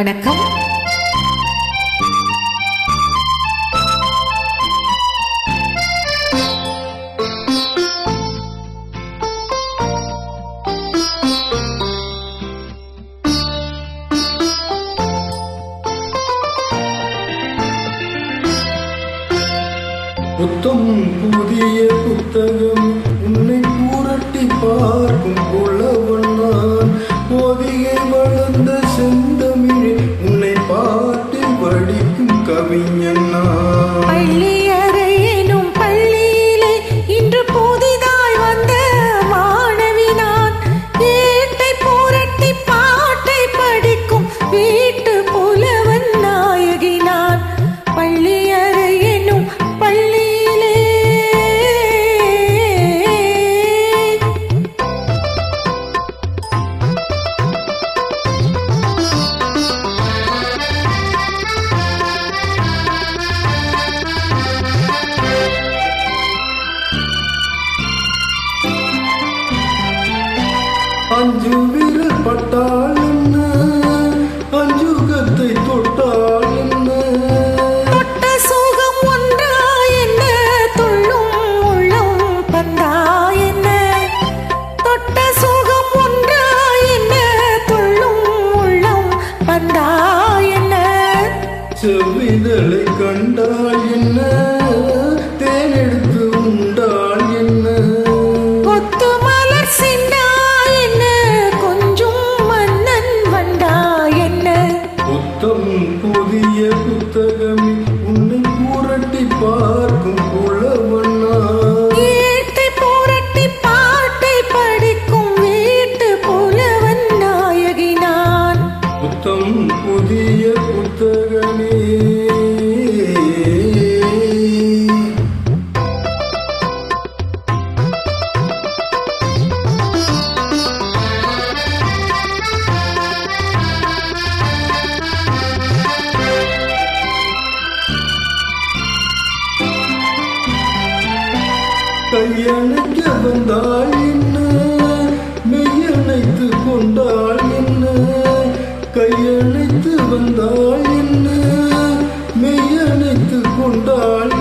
வணக்கம். புத்தம் புதிய புத்தகம் உன்னை புரட்டி பார்க்கும் புலவன் நான். போதிகை வளர்ந்த செந்தமிழில் உன்னை பாட்டில் வடிக்கும் கவிஞன் நான். பள்ளியறையேனும் பள்ளியிலே இன்று புதிதாய் வந்த மாணவி நான். ஏட்டை புரட்டி பாட்டை படிக்கும் வீட்டு புலவன் நாயகி நான். பள்ளியறையேனும் பள்ளியிலே அஞ்சு விரல் பட்டால் என்ன, அஞ்சுகத்தை தொட்டால் என்ன, தொட்ட சுகம் ஒன்றா என்ன, துள்ளும் உள்ளம் பந்தா என்ன. தொட்ட சுகம் ஒன்றா என்ன, துள்ளும் உள்ளம் பந்தா என்ன. செவ்விதழை கண்டால் என்ன, தேனெடுத்து உண்டால் என்ன, கொத்து மலர் சிண்டா என்ன, கொஞ்சம் மன்னன் வண்டா என்ன. புத்தம் புதிய புத்தகமே உன்னை புரட்டி பார்க்கும் புலவன் நான். ஏட்டை புரட்டி பாட்டை படிக்கும் வீட்டு புலவன் நாயகி நான். புத்தம் புதிய புத்தகமே. கையணைக்க வந்தால் என்ன, மெய்யணைத்து கொண்டால் என்ன, கையணைத்து வந்தால் என்ன, மெய்யணைத்து கொண்டால்